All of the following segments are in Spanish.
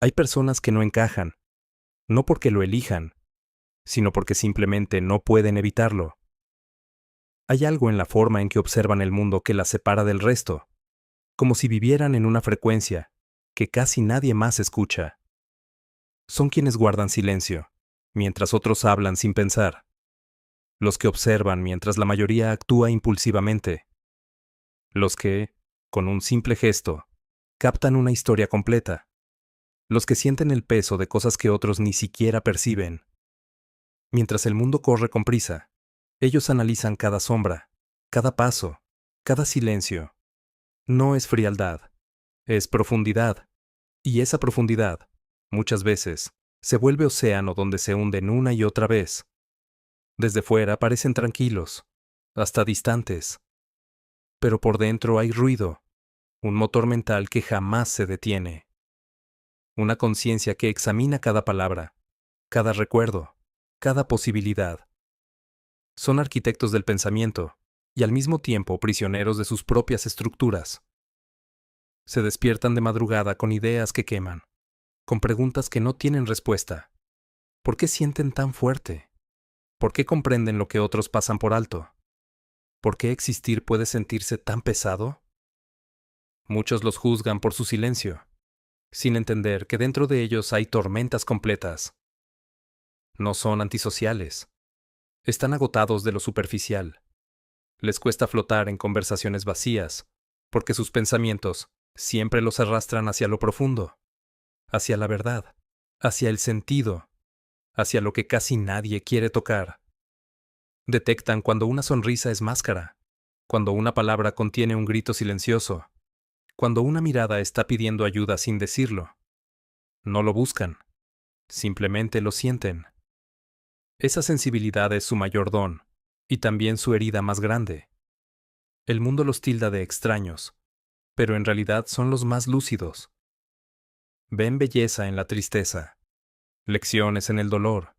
Hay personas que no encajan, no porque lo elijan, sino porque simplemente no pueden evitarlo. Hay algo en la forma en que observan el mundo que las separa del resto, como si vivieran en una frecuencia que casi nadie más escucha. Son quienes guardan silencio, mientras otros hablan sin pensar. Los que observan mientras la mayoría actúa impulsivamente. Los que, con un simple gesto, captan una historia completa. Los que sienten el peso de cosas que otros ni siquiera perciben. Mientras el mundo corre con prisa, ellos analizan cada sombra, cada paso, cada silencio. No es frialdad, es profundidad. Y esa profundidad, muchas veces, se vuelve océano donde se hunden una y otra vez. Desde fuera parecen tranquilos, hasta distantes. Pero por dentro hay ruido, un motor mental que jamás se detiene. Una conciencia que examina cada palabra, cada recuerdo, cada posibilidad. Son arquitectos del pensamiento y al mismo tiempo prisioneros de sus propias estructuras. Se despiertan de madrugada con ideas que queman, con preguntas que no tienen respuesta. ¿Por qué sienten tan fuerte? ¿Por qué comprenden lo que otros pasan por alto? ¿Por qué existir puede sentirse tan pesado? Muchos los juzgan por su silencio, sin entender que dentro de ellos hay tormentas completas. No son antisociales. Están agotados de lo superficial. Les cuesta flotar en conversaciones vacías, porque sus pensamientos siempre los arrastran hacia lo profundo, hacia la verdad, hacia el sentido, hacia lo que casi nadie quiere tocar. Detectan cuando una sonrisa es máscara, cuando una palabra contiene un grito silencioso, cuando una mirada está pidiendo ayuda sin decirlo. No lo buscan, simplemente lo sienten. Esa sensibilidad es su mayor don, y también su herida más grande. El mundo los tilda de extraños, pero en realidad son los más lúcidos. Ven belleza en la tristeza, lecciones en el dolor,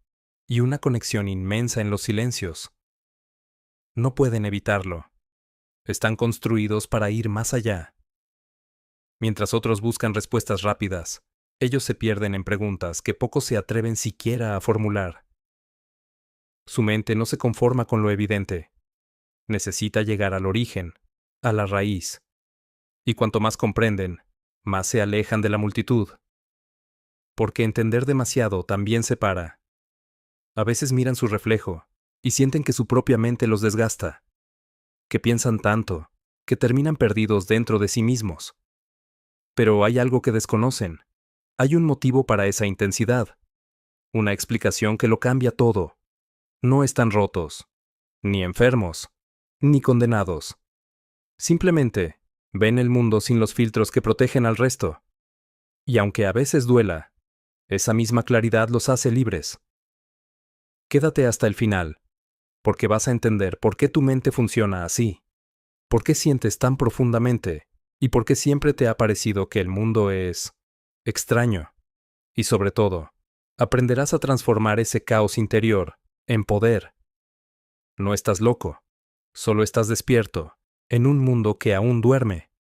y una conexión inmensa en los silencios. No pueden evitarlo. Están construidos para ir más allá. Mientras otros buscan respuestas rápidas, ellos se pierden en preguntas que pocos se atreven siquiera a formular. Su mente no se conforma con lo evidente. Necesita llegar al origen, a la raíz. Y cuanto más comprenden, más se alejan de la multitud. Porque entender demasiado también separa. A veces miran su reflejo y sienten que su propia mente los desgasta, que piensan tanto, que terminan perdidos dentro de sí mismos. Pero hay algo que desconocen. Hay un motivo para esa intensidad. Una explicación que lo cambia todo. No están rotos, ni enfermos, ni condenados. Simplemente ven el mundo sin los filtros que protegen al resto. Y aunque a veces duela, esa misma claridad los hace libres. Quédate hasta el final, porque vas a entender por qué tu mente funciona así, por qué sientes tan profundamente, y por qué siempre te ha parecido que el mundo es extraño. Y sobre todo, aprenderás a transformar ese caos interior en poder. No estás loco, solo estás despierto, en un mundo que aún duerme.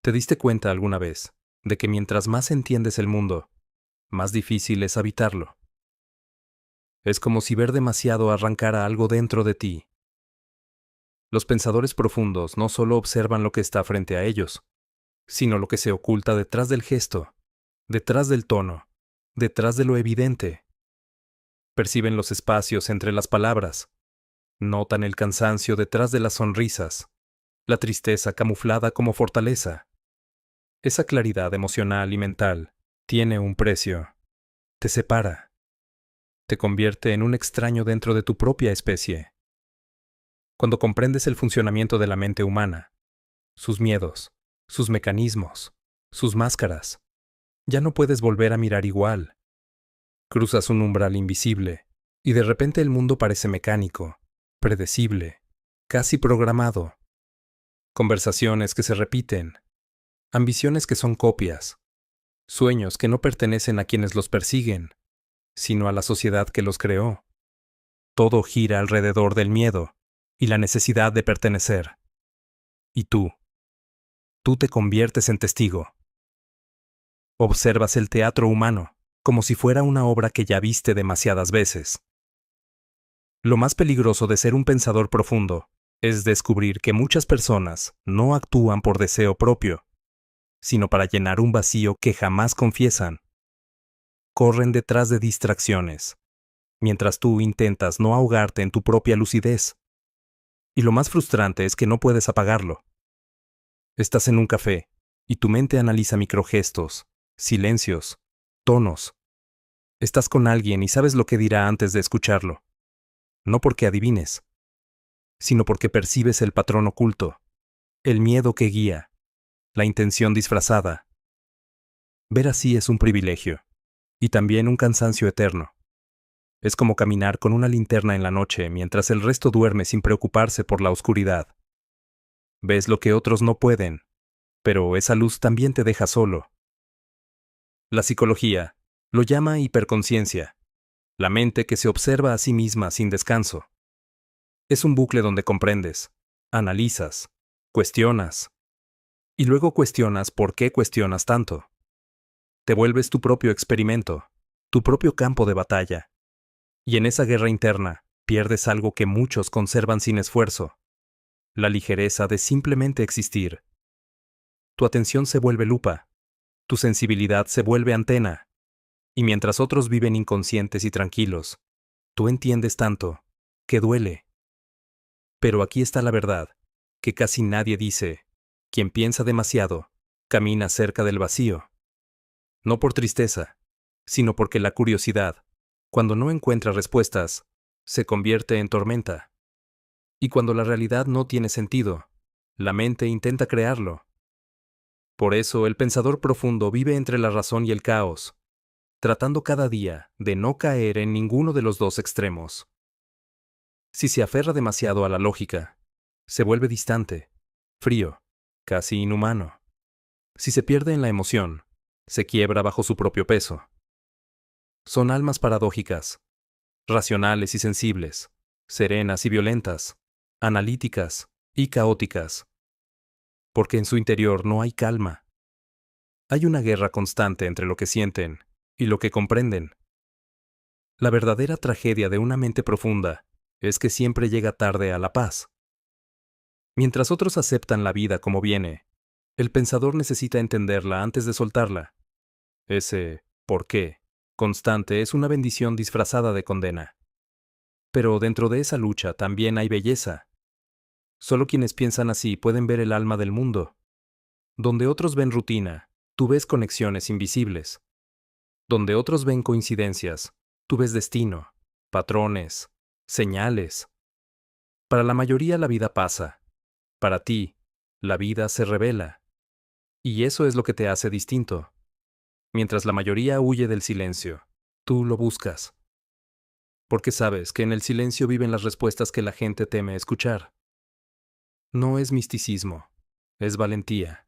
¿Te diste cuenta alguna vez de que mientras más entiendes el mundo, más difícil es habitarlo? Es como si ver demasiado arrancara algo dentro de ti. Los pensadores profundos no solo observan lo que está frente a ellos, sino lo que se oculta detrás del gesto, detrás del tono, detrás de lo evidente. Perciben los espacios entre las palabras, notan el cansancio detrás de las sonrisas, la tristeza camuflada como fortaleza. Esa claridad emocional y mental tiene un precio. Te separa. Te convierte en un extraño dentro de tu propia especie. Cuando comprendes el funcionamiento de la mente humana, sus miedos, sus mecanismos, sus máscaras, ya no puedes volver a mirar igual. Cruzas un umbral invisible, y de repente el mundo parece mecánico, predecible, casi programado. Conversaciones que se repiten, ambiciones que son copias, sueños que no pertenecen a quienes los persiguen, sino a la sociedad que los creó. Todo gira alrededor del miedo y la necesidad de pertenecer. Y tú te conviertes en testigo. Observas el teatro humano, como si fuera una obra que ya viste demasiadas veces. Lo más peligroso de ser un pensador profundo es descubrir que muchas personas no actúan por deseo propio, sino para llenar un vacío que jamás confiesan. Corren detrás de distracciones, mientras tú intentas no ahogarte en tu propia lucidez. Y lo más frustrante es que no puedes apagarlo. Estás en un café, y tu mente analiza microgestos, silencios, tonos. Estás con alguien y sabes lo que dirá antes de escucharlo. No porque adivines, sino porque percibes el patrón oculto, el miedo que guía, la intención disfrazada. Ver así es un privilegio, y también un cansancio eterno. Es como caminar con una linterna en la noche mientras el resto duerme sin preocuparse por la oscuridad. Ves lo que otros no pueden, pero esa luz también te deja solo. La psicología lo llama hiperconciencia, la mente que se observa a sí misma sin descanso. Es un bucle donde comprendes, analizas, cuestionas, y luego cuestionas por qué cuestionas tanto. Te vuelves tu propio experimento, tu propio campo de batalla. Y en esa guerra interna, pierdes algo que muchos conservan sin esfuerzo: la ligereza de simplemente existir. Tu atención se vuelve lupa, tu sensibilidad se vuelve antena, y mientras otros viven inconscientes y tranquilos, tú entiendes tanto, que duele. Pero aquí está la verdad, que casi nadie dice: quien piensa demasiado, camina cerca del vacío. No por tristeza, sino porque la curiosidad, cuando no encuentra respuestas, se convierte en tormenta. Y cuando la realidad no tiene sentido, la mente intenta crearlo. Por eso el pensador profundo vive entre la razón y el caos, tratando cada día de no caer en ninguno de los dos extremos. Si se aferra demasiado a la lógica, se vuelve distante, frío, casi inhumano. Si se pierde en la emoción, se quiebra bajo su propio peso. Son almas paradójicas, racionales y sensibles, serenas y violentas, analíticas y caóticas, porque en su interior no hay calma. Hay una guerra constante entre lo que sienten y lo que comprenden. La verdadera tragedia de una mente profunda es que siempre llega tarde a la paz. Mientras otros aceptan la vida como viene, el pensador necesita entenderla antes de soltarla. Ese ¿por qué? Constante es una bendición disfrazada de condena. Pero dentro de esa lucha también hay belleza. Solo quienes piensan así pueden ver el alma del mundo. Donde otros ven rutina, tú ves conexiones invisibles. Donde otros ven coincidencias, tú ves destino, patrones, señales. Para la mayoría la vida pasa. Para ti, la vida se revela. Y eso es lo que te hace distinto. Mientras la mayoría huye del silencio, tú lo buscas. Porque sabes que en el silencio viven las respuestas que la gente teme escuchar. No es misticismo, es valentía.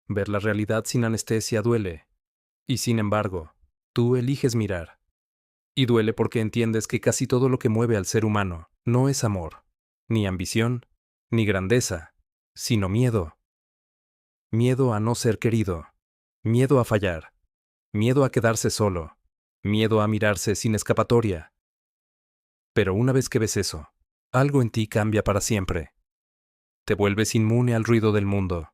Ver la realidad sin anestesia duele, y sin embargo, tú eliges mirar. Y duele porque entiendes que casi todo lo que mueve al ser humano no es amor, ni ambición, ni grandeza, sino miedo. Miedo a no ser querido, miedo a fallar, miedo a quedarse solo, miedo a mirarse sin escapatoria. Pero una vez que ves eso, algo en ti cambia para siempre. Te vuelves inmune al ruido del mundo,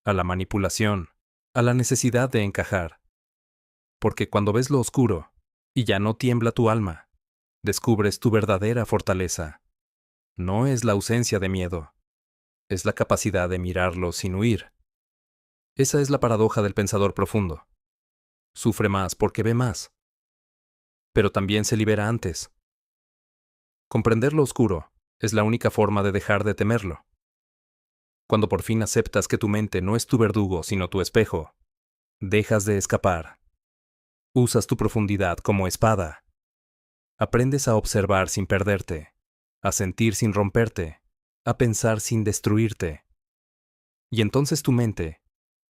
a la manipulación, a la necesidad de encajar. Porque cuando ves lo oscuro, y ya no tiembla tu alma, descubres tu verdadera fortaleza. No es la ausencia de miedo, es la capacidad de mirarlo sin huir. Esa es la paradoja del pensador profundo. Sufre más porque ve más, pero también se libera antes. Comprender lo oscuro es la única forma de dejar de temerlo. Cuando por fin aceptas que tu mente no es tu verdugo sino tu espejo, dejas de escapar. Usas tu profundidad como espada. Aprendes a observar sin perderte, a sentir sin romperte, a pensar sin destruirte. Y entonces tu mente,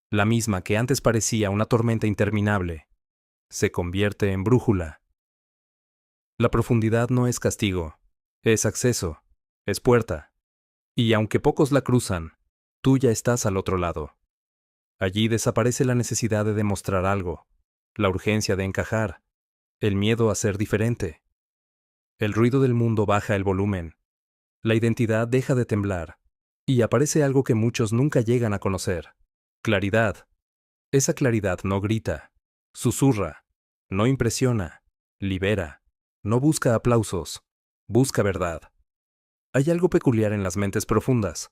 la misma que antes parecía una tormenta interminable, se convierte en brújula. La profundidad no es castigo, es acceso, es puerta. Y aunque pocos la cruzan, tú ya estás al otro lado. Allí desaparece la necesidad de demostrar algo, la urgencia de encajar, el miedo a ser diferente. El ruido del mundo baja el volumen, la identidad deja de temblar, y aparece algo que muchos nunca llegan a conocer: claridad. Esa claridad no grita, susurra, no impresiona, libera, no busca aplausos, busca verdad. Hay algo peculiar en las mentes profundas.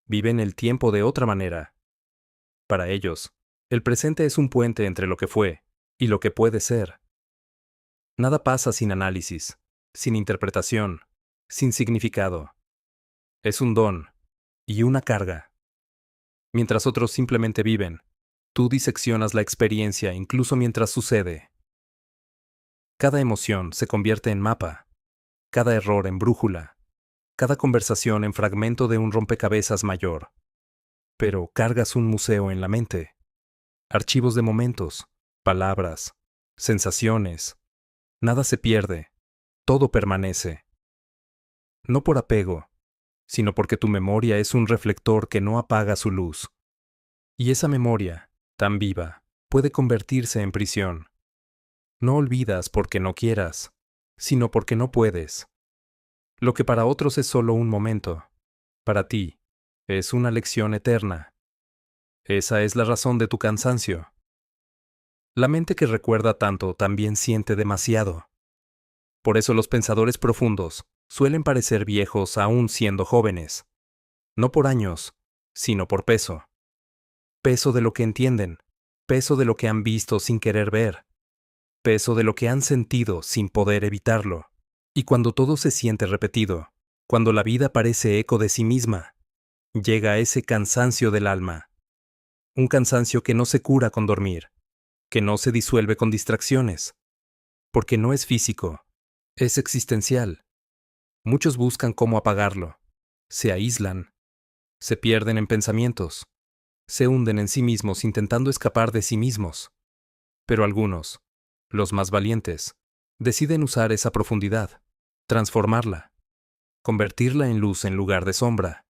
Viven el tiempo de otra manera. Para ellos, el presente es un puente entre lo que fue y lo que puede ser. Nada pasa sin análisis, sin interpretación, sin significado. Es un don y una carga. Mientras otros simplemente viven, tú diseccionas la experiencia incluso mientras sucede. Cada emoción se convierte en mapa, cada error en brújula, cada conversación en fragmento de un rompecabezas mayor. Pero cargas un museo en la mente, archivos de momentos, palabras, sensaciones. Nada se pierde, todo permanece. No por apego, sino porque tu memoria es un reflector que no apaga su luz. Y esa memoria, tan viva, puede convertirse en prisión. No olvidas porque no quieras, sino porque no puedes. Lo que para otros es solo un momento, para ti, es una lección eterna. Esa es la razón de tu cansancio. La mente que recuerda tanto también siente demasiado. Por eso los pensadores profundos suelen parecer viejos aún siendo jóvenes. No por años, sino por peso. Peso de lo que entienden, peso de lo que han visto sin querer ver, peso de lo que han sentido sin poder evitarlo. Y cuando todo se siente repetido, cuando la vida parece eco de sí misma, llega ese cansancio del alma. Un cansancio que no se cura con dormir, que no se disuelve con distracciones, porque no es físico, es existencial. Muchos buscan cómo apagarlo, se aíslan, se pierden en pensamientos, se hunden en sí mismos intentando escapar de sí mismos. Pero algunos, los más valientes, deciden usar esa profundidad, transformarla, convertirla en luz en lugar de sombra.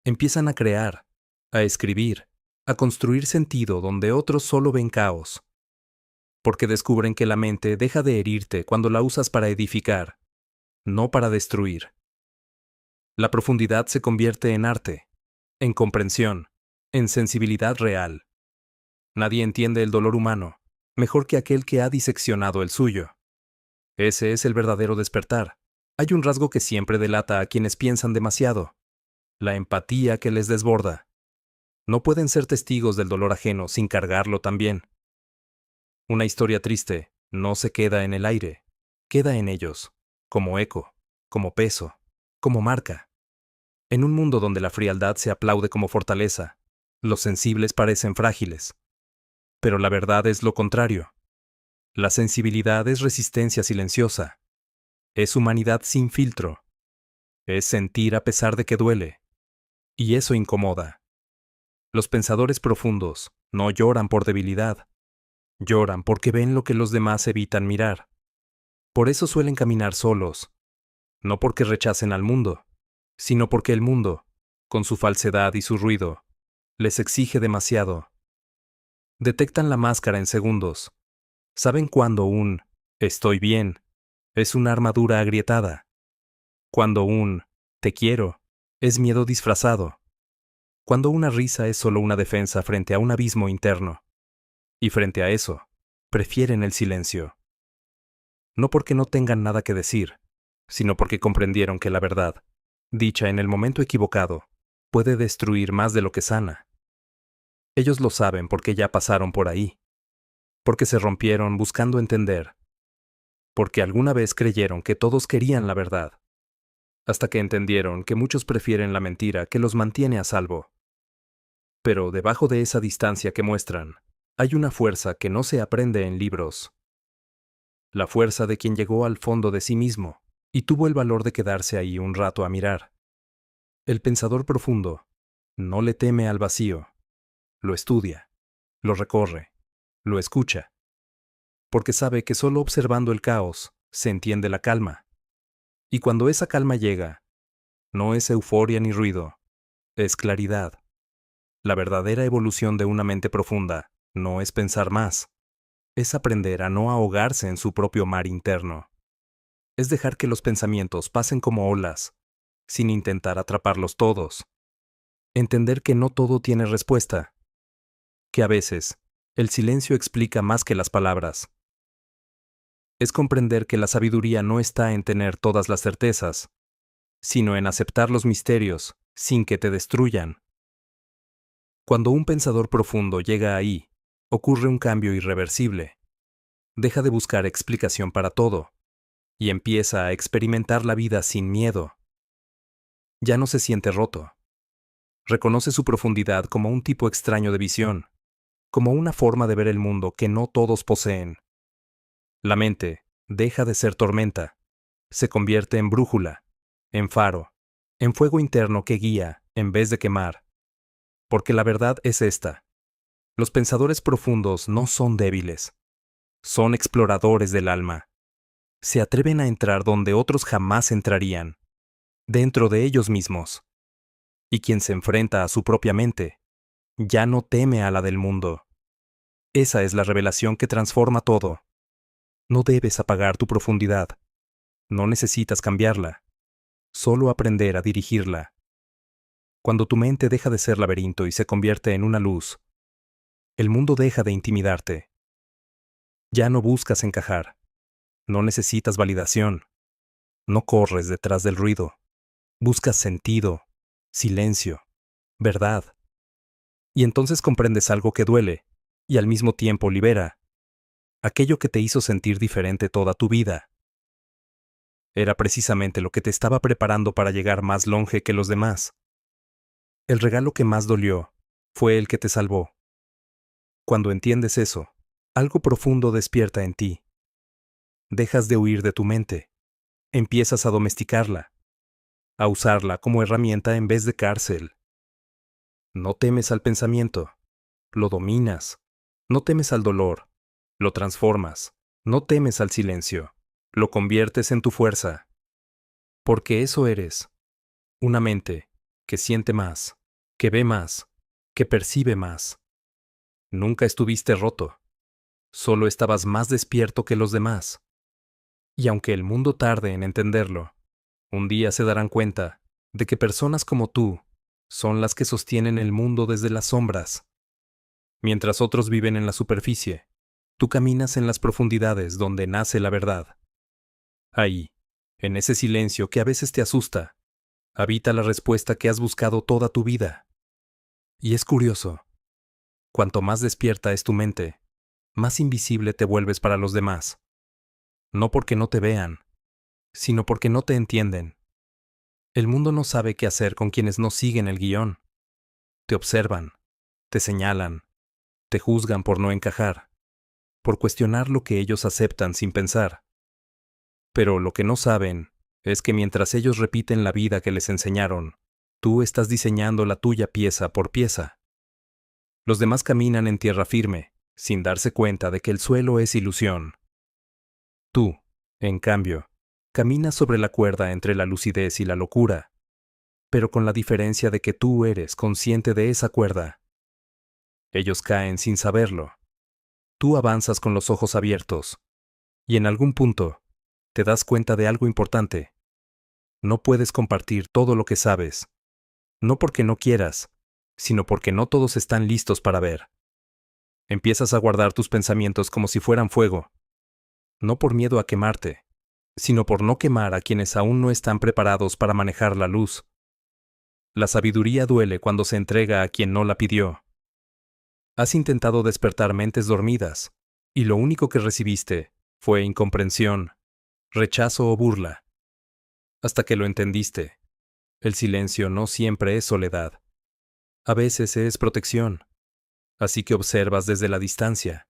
Empiezan a crear, a escribir, a construir sentido donde otros solo ven caos. Porque descubren que la mente deja de herirte cuando la usas para edificar, no para destruir. La profundidad se convierte en arte, en comprensión, en sensibilidad real. Nadie entiende el dolor humano mejor que aquel que ha diseccionado el suyo. Ese es el verdadero despertar. Hay un rasgo que siempre delata a quienes piensan demasiado: la empatía que les desborda. No pueden ser testigos del dolor ajeno sin cargarlo también. Una historia triste no se queda en el aire, queda en ellos, como eco, como peso, como marca. En un mundo donde la frialdad se aplaude como fortaleza, los sensibles parecen frágiles. Pero la verdad es lo contrario. La sensibilidad es resistencia silenciosa. Es humanidad sin filtro. Es sentir a pesar de que duele. Y eso incomoda. Los pensadores profundos no lloran por debilidad. Lloran porque ven lo que los demás evitan mirar. Por eso suelen caminar solos. No porque rechacen al mundo, sino porque el mundo, con su falsedad y su ruido, les exige demasiado. Detectan la máscara en segundos. Saben cuándo un «estoy bien» es una armadura agrietada. Cuando un «te quiero» es miedo disfrazado. Cuando una risa es solo una defensa frente a un abismo interno. Y frente a eso, prefieren el silencio. No porque no tengan nada que decir, sino porque comprendieron que la verdad, dicha en el momento equivocado, puede destruir más de lo que sana. Ellos lo saben porque ya pasaron por ahí. Porque se rompieron buscando entender. Porque alguna vez creyeron que todos querían la verdad. Hasta que entendieron que muchos prefieren la mentira que los mantiene a salvo. Pero debajo de esa distancia que muestran, hay una fuerza que no se aprende en libros. La fuerza de quien llegó al fondo de sí mismo y tuvo el valor de quedarse ahí un rato a mirar. El pensador profundo no le teme al vacío. Lo estudia, lo recorre, lo escucha. Porque sabe que solo observando el caos se entiende la calma. Y cuando esa calma llega, no es euforia ni ruido, es claridad. La verdadera evolución de una mente profunda no es pensar más, es aprender a no ahogarse en su propio mar interno. Es dejar que los pensamientos pasen como olas, sin intentar atraparlos todos. Entender que no todo tiene respuesta, que a veces el silencio explica más que las palabras. Es comprender que la sabiduría no está en tener todas las certezas, sino en aceptar los misterios sin que te destruyan. Cuando un pensador profundo llega ahí, ocurre un cambio irreversible. Deja de buscar explicación para todo y empieza a experimentar la vida sin miedo. Ya no se siente roto. Reconoce su profundidad como un tipo extraño de visión, como una forma de ver el mundo que no todos poseen. La mente deja de ser tormenta, se convierte en brújula, en faro, en fuego interno que guía en vez de quemar. Porque la verdad es esta: los pensadores profundos no son débiles, son exploradores del alma. Se atreven a entrar donde otros jamás entrarían, dentro de ellos mismos. Y quien se enfrenta a su propia mente, ya no teme a la del mundo. Esa es la revelación que transforma todo. No debes apagar tu profundidad. No necesitas cambiarla, solo aprender a dirigirla. Cuando tu mente deja de ser laberinto y se convierte en una luz, el mundo deja de intimidarte. Ya no buscas encajar. No necesitas validación. No corres detrás del ruido. Buscas sentido, silencio, verdad. Y entonces comprendes algo que duele y al mismo tiempo libera. Aquello que te hizo sentir diferente toda tu vida era precisamente lo que te estaba preparando para llegar más longe que los demás. El regalo que más dolió fue el que te salvó. Cuando entiendes eso, algo profundo despierta en ti. Dejas de huir de tu mente. Empiezas a domesticarla, a usarla como herramienta en vez de cárcel. No temes al pensamiento, lo dominas. No temes al dolor, lo transformas. No temes al silencio, lo conviertes en tu fuerza. Porque eso eres, una mente que siente más, que ve más, que percibe más. Nunca estuviste roto, solo estabas más despierto que los demás. Y aunque el mundo tarde en entenderlo, un día se darán cuenta de que personas como tú son las que sostienen el mundo desde las sombras. Mientras otros viven en la superficie, tú caminas en las profundidades donde nace la verdad. Ahí, en ese silencio que a veces te asusta, habita la respuesta que has buscado toda tu vida. Y es curioso, cuanto más despierta es tu mente, más invisible te vuelves para los demás. No porque no te vean, sino porque no te entienden. El mundo no sabe qué hacer con quienes no siguen el guión. Te observan, te señalan, te juzgan por no encajar, por cuestionar lo que ellos aceptan sin pensar. Pero lo que no saben es que mientras ellos repiten la vida que les enseñaron, tú estás diseñando la tuya pieza por pieza. Los demás caminan en tierra firme, sin darse cuenta de que el suelo es ilusión. Tú, en cambio, caminas sobre la cuerda entre la lucidez y la locura, pero con la diferencia de que tú eres consciente de esa cuerda. Ellos caen sin saberlo. Tú avanzas con los ojos abiertos, y en algún punto, te das cuenta de algo importante. No puedes compartir todo lo que sabes, no porque no quieras, sino porque no todos están listos para ver. Empiezas a guardar tus pensamientos como si fueran fuego, no por miedo a quemarte, sino por no quemar a quienes aún no están preparados para manejar la luz. La sabiduría duele cuando se entrega a quien no la pidió. Has intentado despertar mentes dormidas, y lo único que recibiste fue incomprensión, rechazo o burla. Hasta que lo entendiste. El silencio no siempre es soledad. A veces es protección. Así que observas desde la distancia.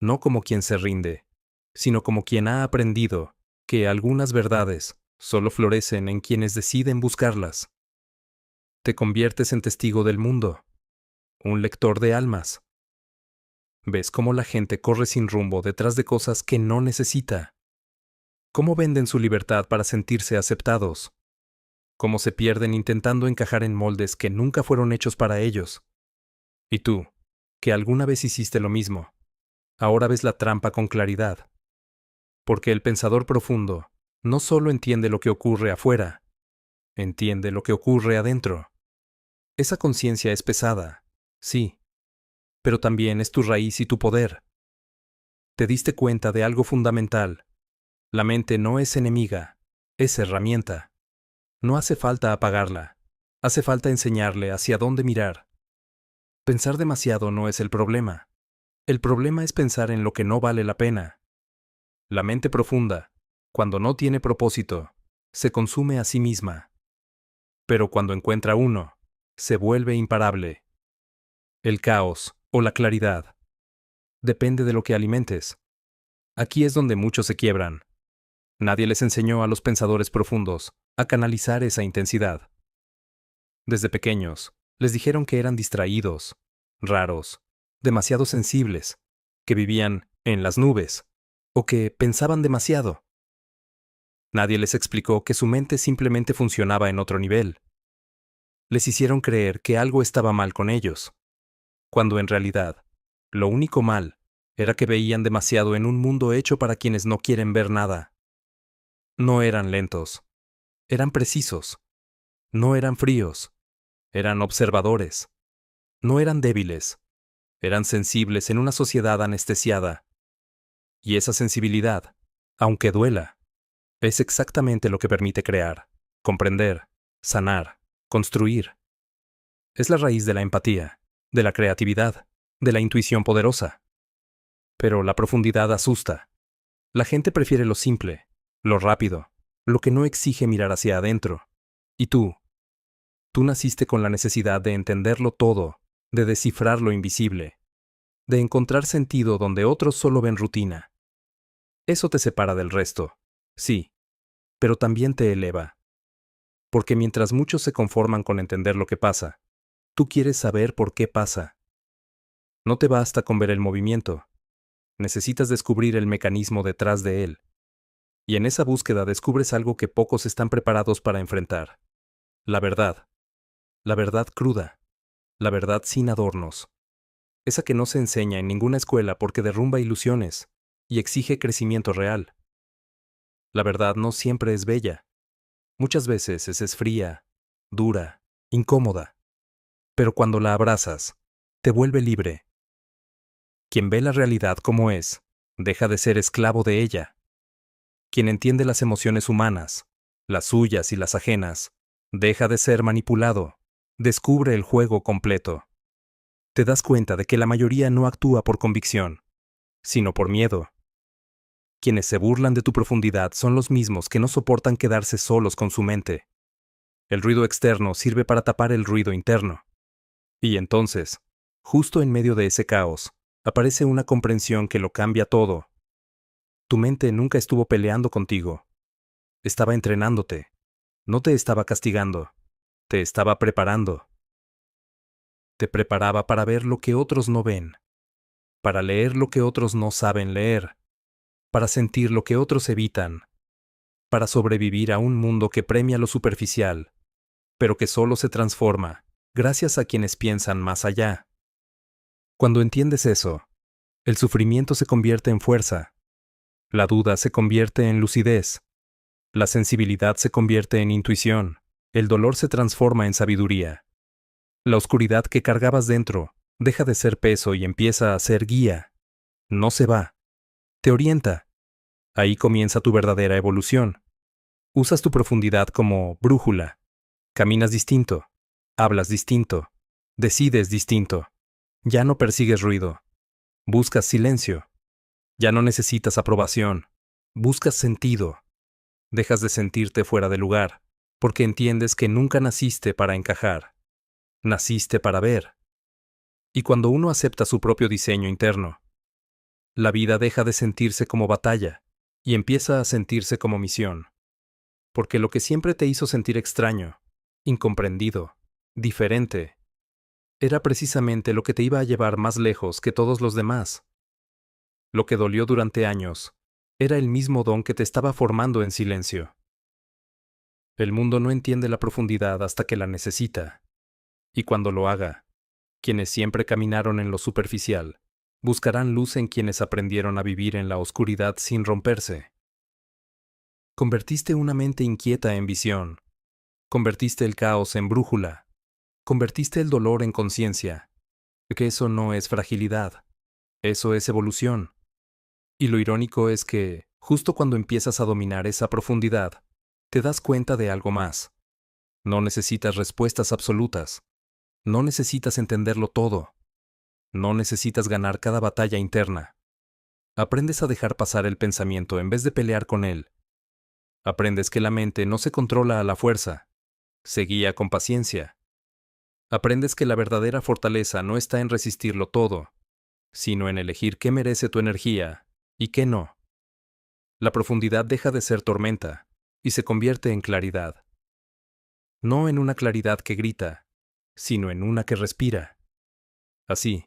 No como quien se rinde, sino como quien ha aprendido que algunas verdades solo florecen en quienes deciden buscarlas. Te conviertes en testigo del mundo, un lector de almas. Ves cómo la gente corre sin rumbo detrás de cosas que no necesita. Cómo venden su libertad para sentirse aceptados. Cómo se pierden intentando encajar en moldes que nunca fueron hechos para ellos. Y tú, que alguna vez hiciste lo mismo, ahora ves la trampa con claridad. Porque el pensador profundo no solo entiende lo que ocurre afuera, entiende lo que ocurre adentro. Esa conciencia es pesada, sí, pero también es tu raíz y tu poder. Te diste cuenta de algo fundamental. La mente no es enemiga, es herramienta. No hace falta apagarla, hace falta enseñarle hacia dónde mirar. Pensar demasiado no es el problema. El problema es pensar en lo que no vale la pena. La mente profunda, cuando no tiene propósito, se consume a sí misma. Pero cuando encuentra uno, se vuelve imparable. El caos o la claridad depende de lo que alimentes. Aquí es donde muchos se quiebran. Nadie les enseñó a los pensadores profundos a canalizar esa intensidad. Desde pequeños, les dijeron que eran distraídos, raros, demasiado sensibles, que vivían en las nubes, o que pensaban demasiado. Nadie les explicó que su mente simplemente funcionaba en otro nivel. Les hicieron creer que algo estaba mal con ellos, cuando en realidad, lo único mal era que veían demasiado en un mundo hecho para quienes no quieren ver nada. No eran lentos, eran precisos, no eran fríos, eran observadores, no eran débiles, eran sensibles en una sociedad anestesiada. Y esa sensibilidad, aunque duela, es exactamente lo que permite crear, comprender, sanar, construir. Es la raíz de la empatía, de la creatividad, de la intuición poderosa. Pero la profundidad asusta. La gente prefiere lo simple, lo rápido, lo que no exige mirar hacia adentro. Y tú naciste con la necesidad de entenderlo todo, de descifrar lo invisible, de encontrar sentido donde otros solo ven rutina. Eso te separa del resto, sí, pero también te eleva. Porque mientras muchos se conforman con entender lo que pasa, tú quieres saber por qué pasa. No te basta con ver el movimiento, necesitas descubrir el mecanismo detrás de él. Y en esa búsqueda descubres algo que pocos están preparados para enfrentar. La verdad cruda, la verdad sin adornos. Esa que no se enseña en ninguna escuela porque derrumba ilusiones y exige crecimiento real. La verdad no siempre es bella. Muchas veces es fría, dura, incómoda. Pero cuando la abrazas, te vuelve libre. Quien ve la realidad como es, deja de ser esclavo de ella. Quien entiende las emociones humanas, las suyas y las ajenas, deja de ser manipulado, descubre el juego completo. Te das cuenta de que la mayoría no actúa por convicción, sino por miedo. Quienes se burlan de tu profundidad son los mismos que no soportan quedarse solos con su mente. El ruido externo sirve para tapar el ruido interno. Y entonces, justo en medio de ese caos, aparece una comprensión que lo cambia todo. Tu mente nunca estuvo peleando contigo. Estaba entrenándote. No te estaba castigando. Te estaba preparando. Te preparaba para ver lo que otros no ven, para leer lo que otros no saben leer, para sentir lo que otros evitan, para sobrevivir a un mundo que premia lo superficial, pero que solo se transforma gracias a quienes piensan más allá. Cuando entiendes eso, el sufrimiento se convierte en fuerza, la duda se convierte en lucidez, la sensibilidad se convierte en intuición, el dolor se transforma en sabiduría. La oscuridad que cargabas dentro deja de ser peso y empieza a ser guía. No se va, te orienta. Ahí comienza tu verdadera evolución. Usas tu profundidad como brújula. Caminas distinto, hablas distinto, decides distinto. Ya no persigues ruido, buscas silencio. Ya no necesitas aprobación, buscas sentido. Dejas de sentirte fuera de lugar, porque entiendes que nunca naciste para encajar. Naciste para ver. Y cuando uno acepta su propio diseño interno, la vida deja de sentirse como batalla y empieza a sentirse como misión. Porque lo que siempre te hizo sentir extraño, incomprendido, diferente, era precisamente lo que te iba a llevar más lejos que todos los demás. Lo que dolió durante años era el mismo don que te estaba formando en silencio. El mundo no entiende la profundidad hasta que la necesita, y cuando lo haga, Quienes siempre caminaron en lo superficial, buscarán luz en quienes aprendieron a vivir en la oscuridad sin romperse. Convertiste una mente inquieta en visión. Convertiste el caos en brújula. Convertiste el dolor en conciencia. Que eso no es fragilidad. Eso es evolución. Y lo irónico es que, justo cuando empiezas a dominar esa profundidad, te das cuenta de algo más. No necesitas respuestas absolutas. No necesitas entenderlo todo. No necesitas ganar cada batalla interna. Aprendes a dejar pasar el pensamiento en vez de pelear con él. Aprendes que la mente no se controla a la fuerza, se guía con paciencia. Aprendes que la verdadera fortaleza no está en resistirlo todo, sino en elegir qué merece tu energía y qué no. La profundidad deja de ser tormenta y se convierte en claridad. No en una claridad que grita, sino en una que respira. Así,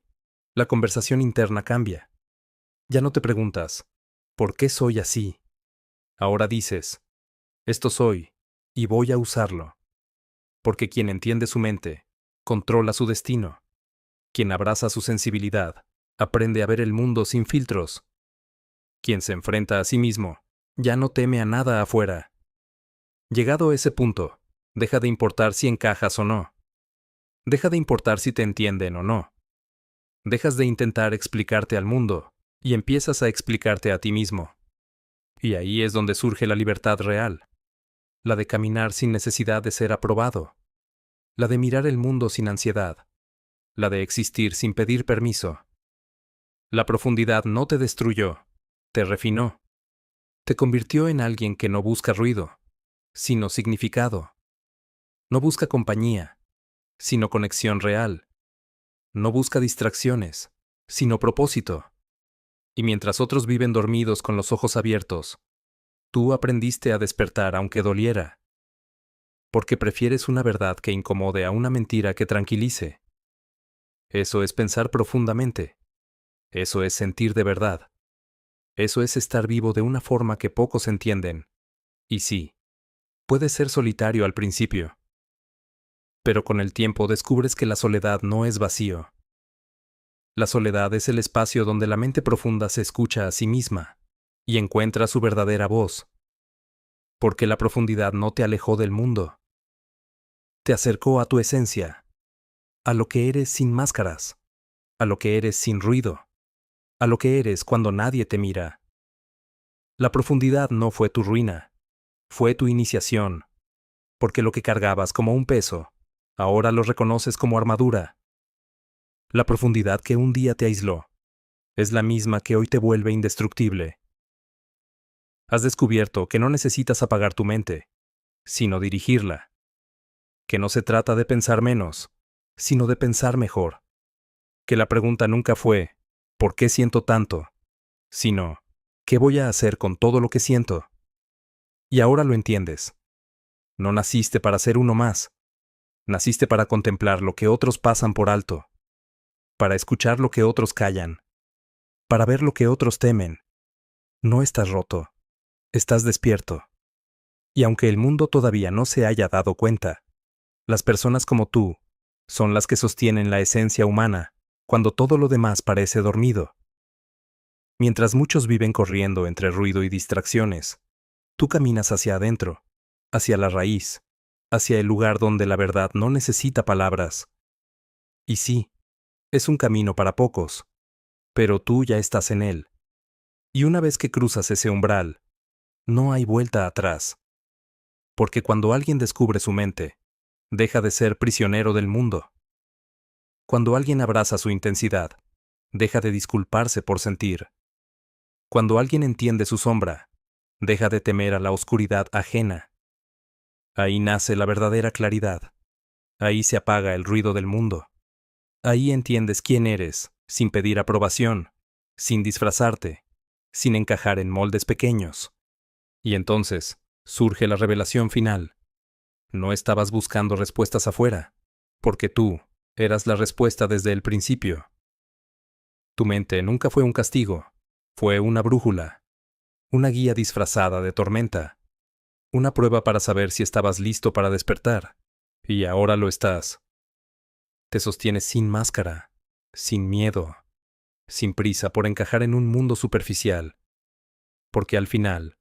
la conversación interna cambia. Ya no te preguntas, ¿por qué soy así? Ahora dices, esto soy, y voy a usarlo. Porque quien entiende su mente, controla su destino. Quien abraza su sensibilidad, aprende a ver el mundo sin filtros. Quien se enfrenta a sí mismo, ya no teme a nada afuera. Llegado a ese punto, deja de importar si encajas o no. Deja de importar si te entienden o no. Dejas de intentar explicarte al mundo y empiezas a explicarte a ti mismo. Y ahí es donde surge la libertad real. La de caminar sin necesidad de ser aprobado. La de mirar el mundo sin ansiedad. La de existir sin pedir permiso. La profundidad no te destruyó, te refinó. Te convirtió en alguien que no busca ruido, sino significado. No busca compañía, sino conexión real. No busca distracciones, sino propósito. Y mientras otros viven dormidos con los ojos abiertos, tú aprendiste a despertar aunque doliera. Porque prefieres una verdad que incomode a una mentira que tranquilice. Eso es pensar profundamente. Eso es sentir de verdad. Eso es estar vivo de una forma que pocos entienden. Y sí, puede ser solitario al principio. Pero con el tiempo descubres que la soledad no es vacío. La soledad es el espacio donde la mente profunda se escucha a sí misma y encuentra su verdadera voz. Porque la profundidad no te alejó del mundo. Te acercó a tu esencia, a lo que eres sin máscaras, a lo que eres sin ruido, a lo que eres cuando nadie te mira. La profundidad no fue tu ruina, fue tu iniciación, porque lo que cargabas como un peso, ahora lo reconoces como armadura. La profundidad que un día te aisló, es la misma que hoy te vuelve indestructible. Has descubierto que no necesitas apagar tu mente, sino dirigirla. Que no se trata de pensar menos, sino de pensar mejor. Que la pregunta nunca fue, ¿por qué siento tanto?, sino, ¿qué voy a hacer con todo lo que siento? Y ahora lo entiendes. No naciste para ser uno más. Naciste para contemplar lo que otros pasan por alto. Para escuchar lo que otros callan. Para ver lo que otros temen. No estás roto. Estás despierto. Y aunque el mundo todavía no se haya dado cuenta, las personas como tú son las que sostienen la esencia humana cuando todo lo demás parece dormido. Mientras muchos viven corriendo entre ruido y distracciones, tú caminas hacia adentro, hacia la raíz, hacia el lugar donde la verdad no necesita palabras. Y sí, es un camino para pocos, pero tú ya estás en él. Y una vez que cruzas ese umbral, no hay vuelta atrás. Porque cuando alguien descubre su mente, deja de ser prisionero del mundo. Cuando alguien abraza su intensidad, deja de disculparse por sentir. Cuando alguien entiende su sombra, deja de temer a la oscuridad ajena. Ahí nace la verdadera claridad. Ahí se apaga el ruido del mundo. Ahí entiendes quién eres, sin pedir aprobación, sin disfrazarte, sin encajar en moldes pequeños. Y entonces, surge la revelación final. No estabas buscando respuestas afuera, porque tú eras la respuesta desde el principio. Tu mente nunca fue un castigo, fue una brújula, una guía disfrazada de tormenta, una prueba para saber si estabas listo para despertar, y ahora lo estás. Te sostienes sin máscara, sin miedo, sin prisa por encajar en un mundo superficial, porque al final,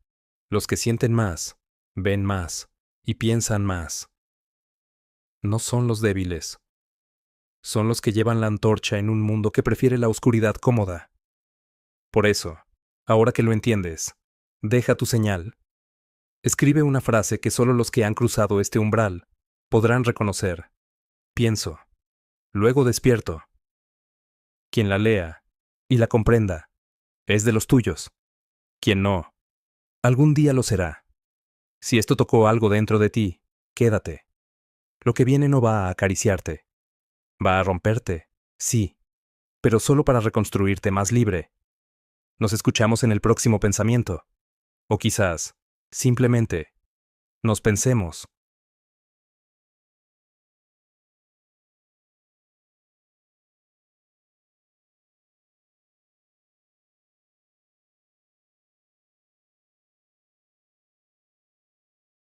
los que sienten más, ven más y piensan más. No son los débiles, son los que llevan la antorcha en un mundo que prefiere la oscuridad cómoda. Por eso, ahora que lo entiendes, deja tu señal. Escribe una frase que solo los que han cruzado este umbral podrán reconocer. Pienso, luego despierto. Quien la lea y la comprenda es de los tuyos. Quien no, algún día lo será. Si esto tocó algo dentro de ti, quédate. Lo que viene no va a acariciarte. Va a romperte, sí, pero solo para reconstruirte más libre. Nos escuchamos en el próximo pensamiento. O quizás, simplemente, nos pensemos.